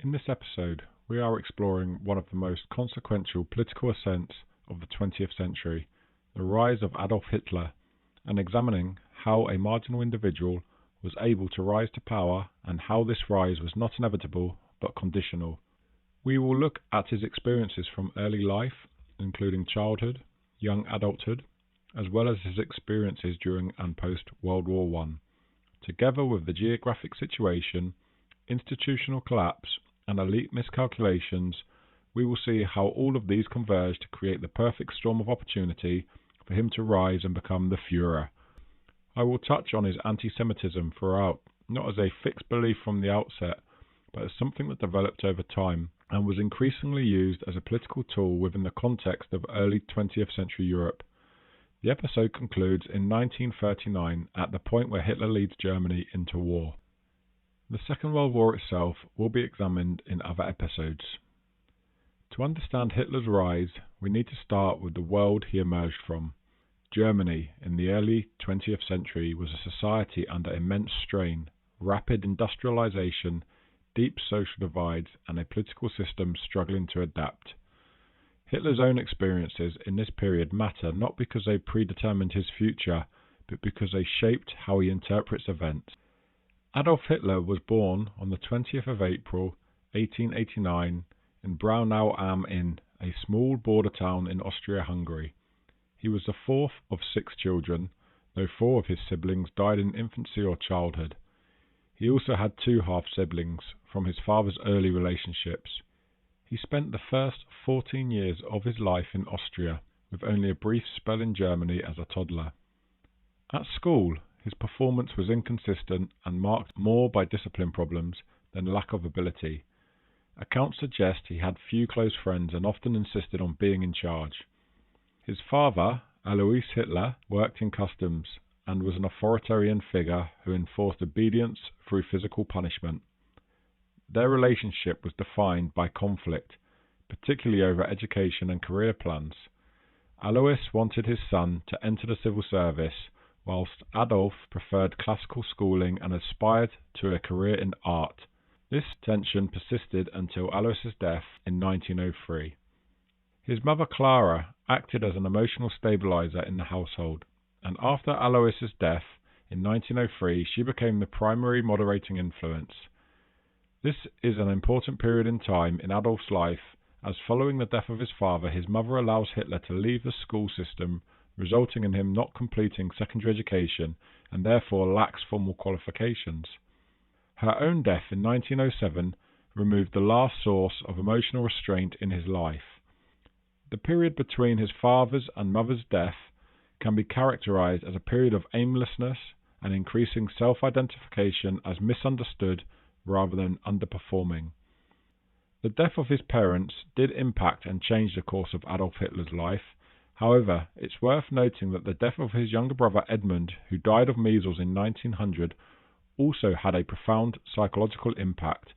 In this episode, we are exploring one of the most consequential political ascents of the 20th century, the rise of Adolf Hitler, and examining how a marginal individual was able to rise to power and how this rise was not inevitable but conditional. We will look at his experiences from early life, including childhood, young adulthood, as well as his experiences during and post-World War I, together with the geographic situation, institutional collapse, and elite miscalculations. We will see how all of these converge to create the perfect storm of opportunity for him to rise and become the Führer. I will touch on his anti-Semitism throughout, not as a fixed belief from the outset, but as something that developed over time and was increasingly used as a political tool within the context of early 20th century Europe. The episode concludes in 1939 at the point where Hitler leads Germany into war. The Second World War itself will be examined in other episodes. To understand Hitler's rise, we need to start with the world he emerged from. Germany in the early 20th century was a society under immense strain, rapid industrialization, deep social divides, and a political system struggling to adapt. Hitler's own experiences in this period matter not because they predetermined his future, but because they shaped how he interprets events. Adolf Hitler was born on the 20th of April 1889 in Braunau am Inn, a small border town in Austria-Hungary. He was the fourth of 6 children, though 4 of his siblings died in infancy or childhood. He also had 2 half-siblings from his father's early relationships. He spent the first 14 years of his life in Austria, with only a brief spell in Germany as a toddler. At school, his performance was inconsistent and marked more by discipline problems than lack of ability. Accounts suggest he had few close friends and often insisted on being in charge. His father, Adolf Hitler, worked in customs and was an authoritarian figure who enforced obedience through physical punishment. Their relationship was defined by conflict, particularly over education and career plans. Alois wanted his son to enter the civil service, whilst Adolf preferred classical schooling and aspired to a career in art. This tension persisted until Alois's death in 1903. His mother Clara acted as an emotional stabilizer in the household, and after Alois's death in 1903 she became the primary moderating influence. This is an important period in time in Adolf's life, as following the death of his father, his mother allows Hitler to leave the school system, resulting in him not completing secondary education and therefore lacks formal qualifications. Her own death in 1907 removed the last source of emotional restraint in his life. The period between his father's and mother's death can be characterized as a period of aimlessness and increasing self-identification as misunderstood rather than underperforming. The death of his parents did impact and change the course of Adolf Hitler's life. However, it's worth noting that the death of his younger brother Edmund, who died of measles in 1900, also had a profound psychological impact.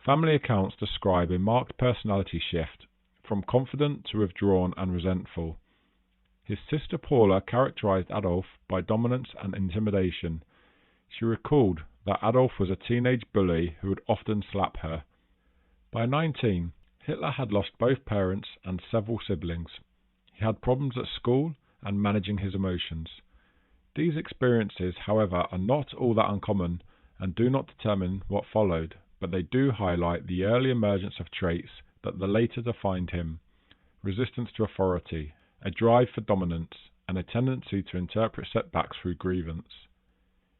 Family accounts describe a marked personality shift, from confident to withdrawn and resentful. His sister Paula characterized Adolf by dominance and intimidation. She recalled that Adolf was a teenage bully who would often slap her. By 19, Hitler had lost both parents and several siblings. He had problems at school and managing his emotions. These experiences, however, are not all that uncommon and do not determine what followed, but they do highlight the early emergence of traits that later defined him: resistance to authority, a drive for dominance, and a tendency to interpret setbacks through grievance.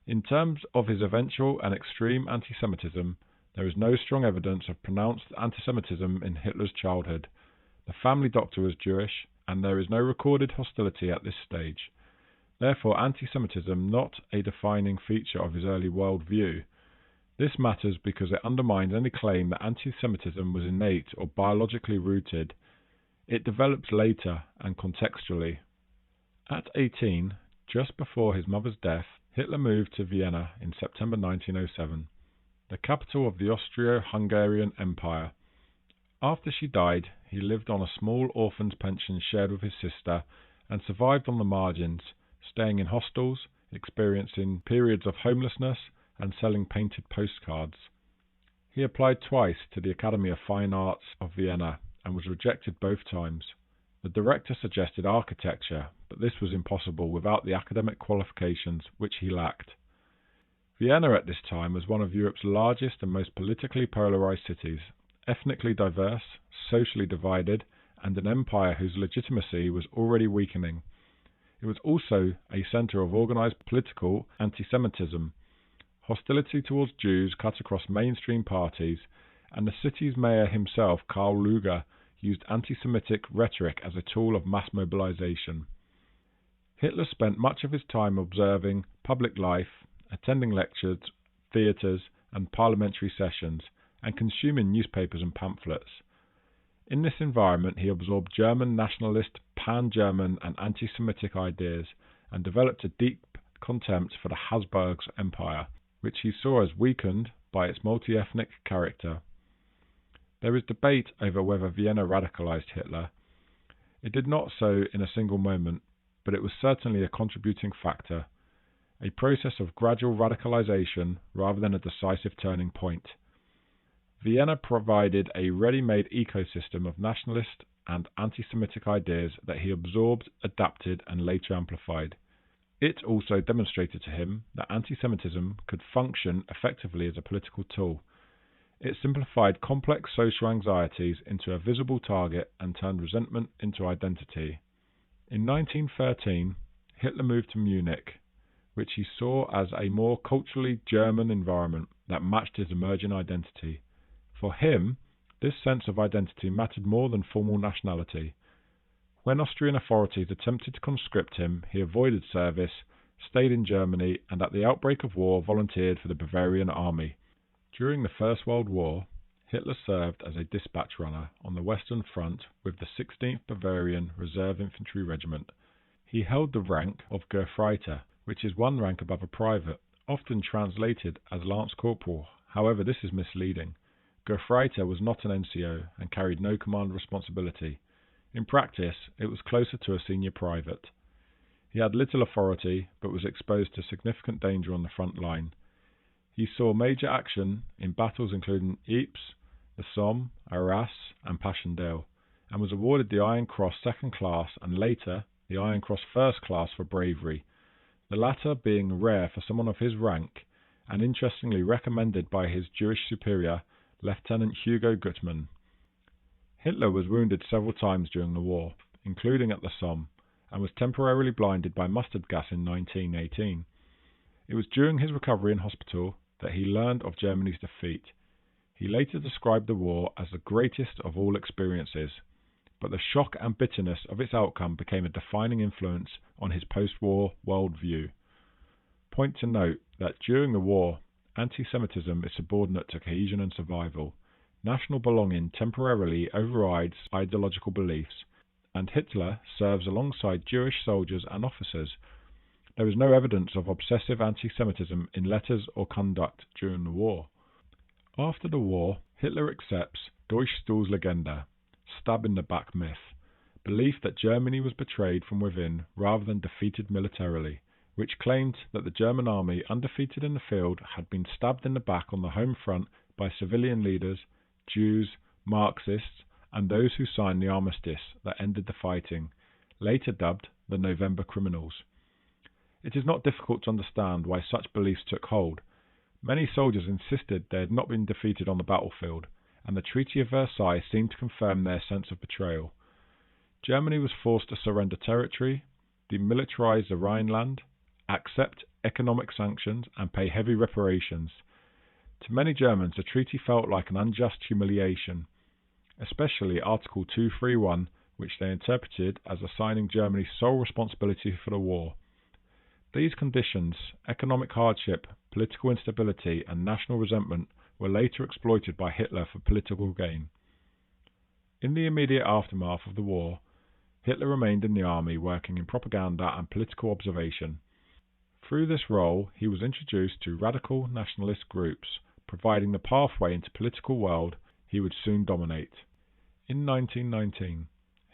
In terms of his eventual and extreme anti-Semitism, there is no strong evidence of pronounced anti-Semitism in Hitler's childhood. The family doctor was Jewish, and there is no recorded hostility at this stage. Therefore, anti-Semitism not a defining feature of his early worldview. This matters because it undermines any claim that anti-Semitism was innate or biologically rooted. It develops later and contextually. At 18, just before his mother's death, Hitler moved to Vienna in September 1907, the capital of the Austro-Hungarian Empire. After she died, he lived on a small orphan's pension shared with his sister and survived on the margins, staying in hostels, experiencing periods of homelessness, and selling painted postcards. He applied twice to the Academy of Fine Arts of Vienna and was rejected both times. The director suggested architecture, but this was impossible without the academic qualifications which he lacked. Vienna at this time was one of Europe's largest and most politically polarized cities, ethnically diverse, socially divided, and an empire whose legitimacy was already weakening. It was also a center of organized political anti-Semitism. Hostility towards Jews cut across mainstream parties, and the city's mayor himself, Karl Lueger, used anti-Semitic rhetoric as a tool of mass mobilization. Hitler spent much of his time observing public life, attending lectures, theatres, and parliamentary sessions, and consuming newspapers and pamphlets. In this environment, he absorbed German nationalist, pan-German, and anti-Semitic ideas, and developed a deep contempt for the Habsburg Empire, which he saw as weakened by its multi-ethnic character. There is debate over whether Vienna radicalized Hitler. It did not so in a single moment, but it was certainly a contributing factor, a process of gradual radicalization rather than a decisive turning point. Vienna provided a ready-made ecosystem of nationalist and anti-Semitic ideas that he absorbed, adapted, and later amplified. It also demonstrated to him that anti-Semitism could function effectively as a political tool. It simplified complex social anxieties into a visible target and turned resentment into identity. In 1913, Hitler moved to Munich, which he saw as a more culturally German environment that matched his emerging identity. For him, this sense of identity mattered more than formal nationality. When Austrian authorities attempted to conscript him, he avoided service, stayed in Germany, and at the outbreak of war volunteered for the Bavarian army. During the First World War, Hitler served as a dispatch runner on the Western Front with the 16th Bavarian Reserve Infantry Regiment. He held the rank of Gefreiter, which is one rank above a private, often translated as Lance Corporal. However, this is misleading. Gefreiter was not an NCO and carried no command responsibility. In practice, it was closer to a senior private. He had little authority, but was exposed to significant danger on the front line. He saw major action in battles including Ypres, the Somme, Arras, and Passchendaele, and was awarded the Iron Cross Second Class and later the Iron Cross First Class for bravery, the latter being rare for someone of his rank, and interestingly recommended by his Jewish superior, Lieutenant Hugo Gutmann. Hitler was wounded several times during the war, including at the Somme, and was temporarily blinded by mustard gas in 1918. It was during his recovery in hospital that he learned of Germany's defeat. He later described the war as the greatest of all experiences, but the shock and bitterness of its outcome became a defining influence on his post-war worldview. Point to note that during the war, anti-Semitism is subordinate to cohesion and survival. National belonging temporarily overrides ideological beliefs, and Hitler serves alongside Jewish soldiers and officers. There is no evidence of obsessive anti-Semitism in letters or conduct during the war. After the war, Hitler accepts Durchstoßlegende, stab-in-the-back myth, belief that Germany was betrayed from within rather than defeated militarily, which claimed that the German army, undefeated in the field, had been stabbed in the back on the home front by civilian leaders, Jews, Marxists, and those who signed the armistice that ended the fighting, later dubbed the November Criminals. It is not difficult to understand why such beliefs took hold. Many soldiers insisted they had not been defeated on the battlefield, and the Treaty of Versailles seemed to confirm their sense of betrayal. Germany was forced to surrender territory, demilitarize the Rhineland, accept economic sanctions, and pay heavy reparations. To many Germans, the treaty felt like an unjust humiliation, especially Article 231, which they interpreted as assigning Germany sole responsibility for the war. These conditions, economic hardship, political instability, and national resentment, were later exploited by Hitler for political gain. In the immediate aftermath of the war, Hitler remained in the army working in propaganda and political observation. Through this role, he was introduced to radical nationalist groups, providing the pathway into the political world he would soon dominate. In 1919,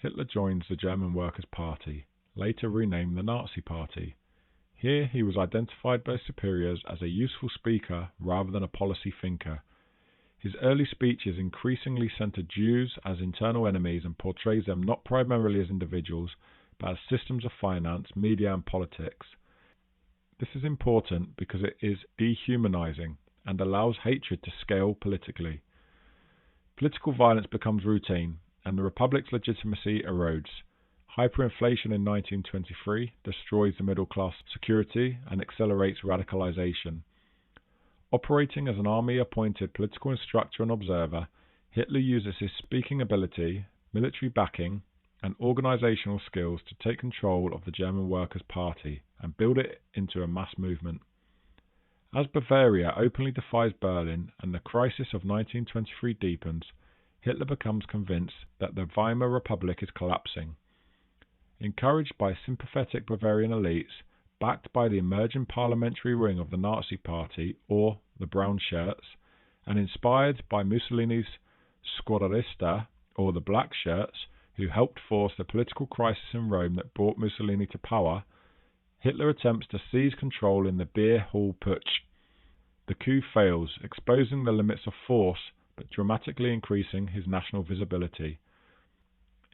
Hitler joins the German Workers' Party, later renamed the Nazi Party. Here he was identified by superiors as a useful speaker rather than a policy thinker. His early speeches increasingly center Jews as internal enemies and portrays them not primarily as individuals, but as systems of finance, media and politics. This is important because it is dehumanizing and allows hatred to scale politically. Political violence becomes routine, and the Republic's legitimacy erodes. Hyperinflation in 1923 destroys the middle class security and accelerates radicalization. Operating as an army-appointed political instructor and observer, Hitler uses his speaking ability, military backing, and organizational skills to take control of the German Workers' Party and build it into a mass movement. As Bavaria openly defies Berlin and the crisis of 1923 deepens, Hitler becomes convinced that the Weimar Republic is collapsing. Encouraged by sympathetic Bavarian elites, backed by the emerging parliamentary wing of the Nazi Party, or the Brown Shirts, and inspired by Mussolini's Squadrista, or the Black Shirts, who helped force the political crisis in Rome that brought Mussolini to power, Hitler attempts to seize control in the Beer Hall Putsch. The coup fails, exposing the limits of force but dramatically increasing his national visibility.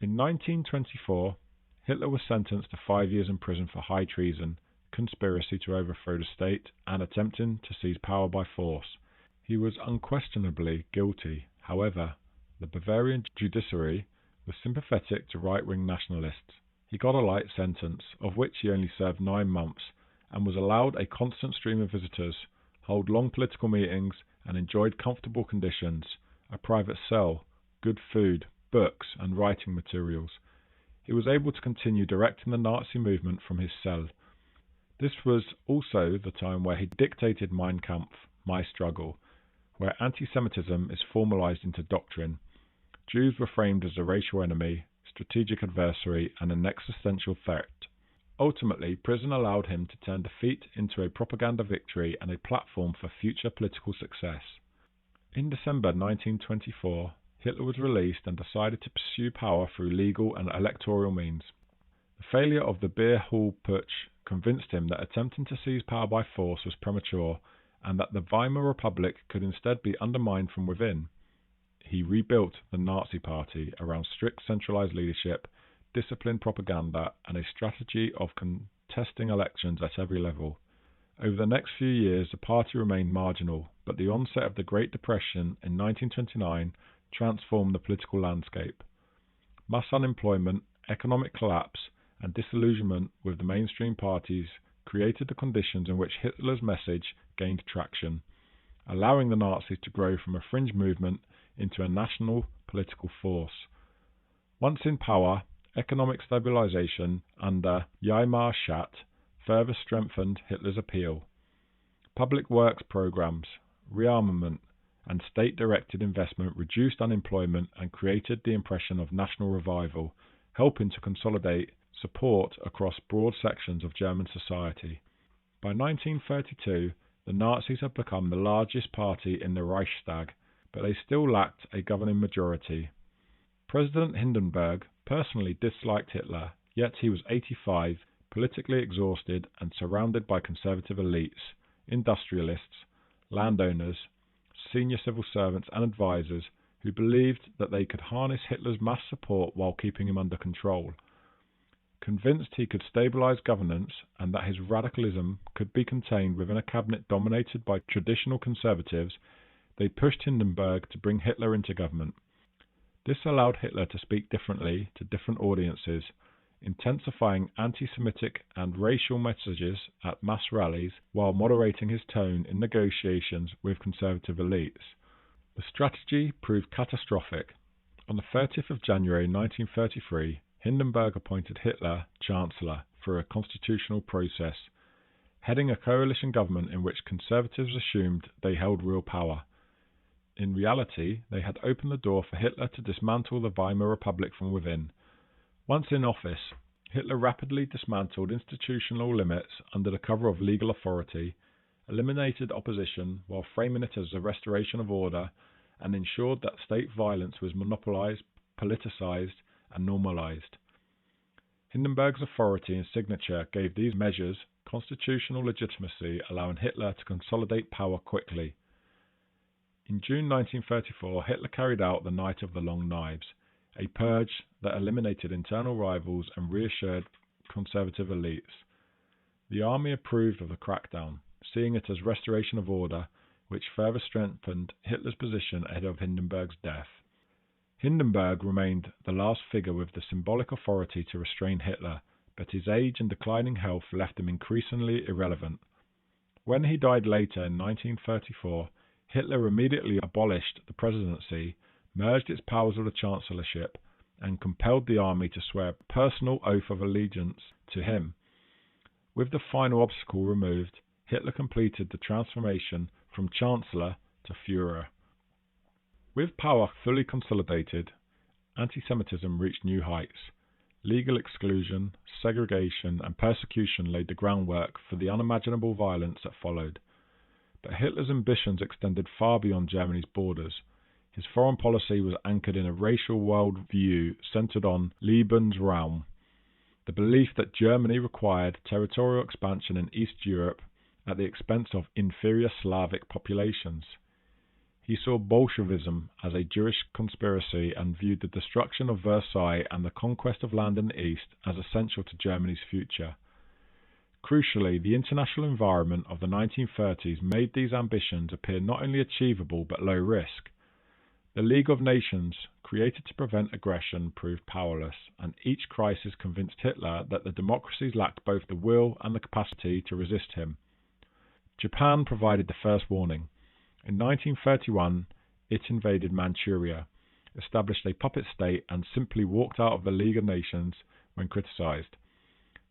In 1924, Hitler was sentenced to 5 years in prison for high treason, conspiracy to overthrow the state, and attempting to seize power by force. He was unquestionably guilty. However, the Bavarian judiciary was sympathetic to right-wing nationalists. He got a light sentence, of which he only served 9 months, and was allowed a constant stream of visitors, hold long political meetings, and enjoyed comfortable conditions, a private cell, good food, books, and writing materials. He was able to continue directing the Nazi movement from his cell. This was also the time where he dictated Mein Kampf, My Struggle, where anti-Semitism is formalized into doctrine. Jews were framed as a racial enemy, strategic adversary, and an existential threat. Ultimately, prison allowed him to turn defeat into a propaganda victory and a platform for future political success. In December 1924, Hitler was released and decided to pursue power through legal and electoral means. The failure of the Beer Hall Putsch convinced him that attempting to seize power by force was premature and that the Weimar Republic could instead be undermined from within. He rebuilt the Nazi Party around strict centralized leadership, disciplined propaganda, and a strategy of contesting elections at every level. Over the next few years, the party remained marginal, but the onset of the Great Depression in 1929 transformed the political landscape. Mass unemployment, economic collapse, and disillusionment with the mainstream parties created the conditions in which Hitler's message gained traction, allowing the Nazis to grow from a fringe movement into a national political force. Once in power, economic stabilization under Weimar Staat further strengthened Hitler's appeal. Public works programs, rearmament, and state-directed investment reduced unemployment and created the impression of national revival, helping to consolidate support across broad sections of German society. By 1932, the Nazis had become the largest party in the Reichstag, but they still lacked a governing majority. President Hindenburg personally disliked Hitler, yet he was 85, politically exhausted and surrounded by conservative elites, industrialists, landowners, senior civil servants and advisors who believed that they could harness Hitler's mass support while keeping him under control. Convinced he could stabilize governance and that his radicalism could be contained within a cabinet dominated by traditional conservatives, they pushed Hindenburg to bring Hitler into government. This allowed Hitler to speak differently to different audiences, intensifying anti-Semitic and racial messages at mass rallies while moderating his tone in negotiations with conservative elites. The strategy proved catastrophic. On the 30th of January 1933, Hindenburg appointed Hitler Chancellor through a constitutional process, heading a coalition government in which conservatives assumed they held real power. In reality, they had opened the door for Hitler to dismantle the Weimar Republic from within. Once in office, Hitler rapidly dismantled institutional limits under the cover of legal authority, eliminated opposition while framing it as a restoration of order, and ensured that state violence was monopolized, politicized, and normalized. Hindenburg's authority and signature gave these measures constitutional legitimacy, allowing Hitler to consolidate power quickly. In June 1934, Hitler carried out the Night of the Long Knives, a purge that eliminated internal rivals and reassured conservative elites. The army approved of the crackdown, seeing it as restoration of order, which further strengthened Hitler's position ahead of Hindenburg's death. Hindenburg remained the last figure with the symbolic authority to restrain Hitler, but his age and declining health left him increasingly irrelevant. When he died later in 1934, Hitler immediately abolished the presidency, merged its powers with the chancellorship, and compelled the army to swear a personal oath of allegiance to him. With the final obstacle removed, Hitler completed the transformation from Chancellor to Führer. With power fully consolidated, anti-Semitism reached new heights. Legal exclusion, segregation, and persecution laid the groundwork for the unimaginable violence that followed. But Hitler's ambitions extended far beyond Germany's borders. His foreign policy was anchored in a racial worldview centered on Lebensraum, the belief that Germany required territorial expansion in East Europe at the expense of inferior Slavic populations. He saw Bolshevism as a Jewish conspiracy and viewed the destruction of Versailles and the conquest of land in the East as essential to Germany's future. Crucially, the international environment of the 1930s made these ambitions appear not only achievable but low risk. The League of Nations, created to prevent aggression, proved powerless, and each crisis convinced Hitler that the democracies lacked both the will and the capacity to resist him. Japan provided the first warning. In 1931, it invaded Manchuria, established a puppet state, and simply walked out of the League of Nations when criticized.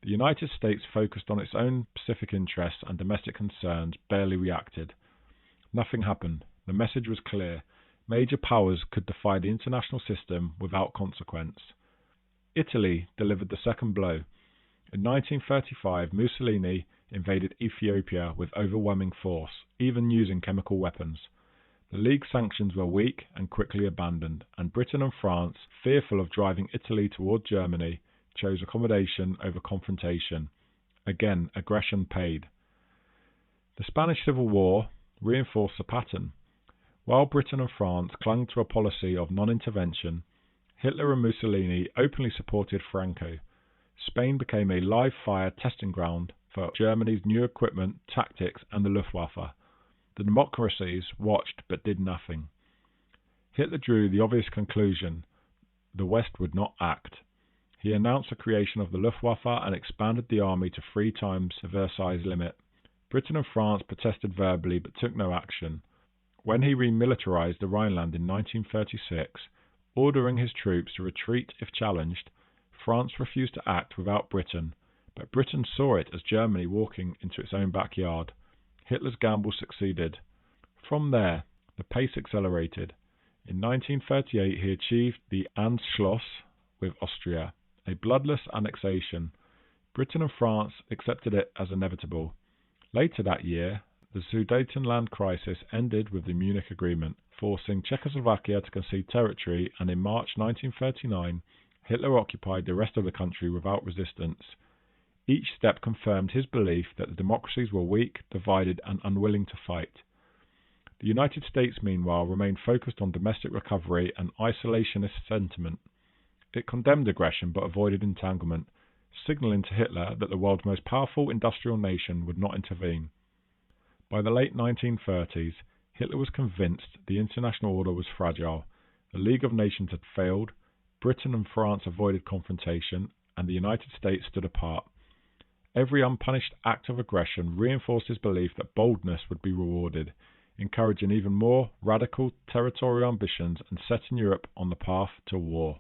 The United States focused on its own Pacific interests and domestic concerns, barely reacted. Nothing happened. The message was clear. Major powers could defy the international system without consequence. Italy delivered the second blow. In 1935, Mussolini invaded Ethiopia with overwhelming force, even using chemical weapons. The League sanctions were weak and quickly abandoned, and Britain and France, fearful of driving Italy toward Germany, chose accommodation over confrontation. Again, aggression paid. The Spanish Civil War reinforced the pattern. While Britain and France clung to a policy of non-intervention, Hitler and Mussolini openly supported Franco. Spain became a live-fire testing ground for Germany's new equipment, tactics, and the Luftwaffe. The democracies watched but did nothing. Hitler drew the obvious conclusion: the West would not act. He announced the creation of the Luftwaffe and expanded the army to 3 times the Versailles limit. Britain and France protested verbally but took no action. When he remilitarized the Rhineland in 1936, ordering his troops to retreat if challenged, France refused to act without Britain, but Britain saw it as Germany walking into its own backyard. Hitler's gamble succeeded. From there, the pace accelerated. In 1938, he achieved the Anschluss with Austria, a bloodless annexation. Britain and France accepted it as inevitable. Later that year, the Sudetenland crisis ended with the Munich Agreement, forcing Czechoslovakia to concede territory, and in March 1939, Hitler occupied the rest of the country without resistance. Each step confirmed his belief that the democracies were weak, divided, and unwilling to fight. The United States, meanwhile, remained focused on domestic recovery and isolationist sentiment. It condemned aggression but avoided entanglement, signaling to Hitler that the world's most powerful industrial nation would not intervene. By the late 1930s, Hitler was convinced the international order was fragile. The League of Nations had failed, Britain and France avoided confrontation, and the United States stood apart. Every unpunished act of aggression reinforced his belief that boldness would be rewarded, encouraging even more radical territorial ambitions and setting Europe on the path to war.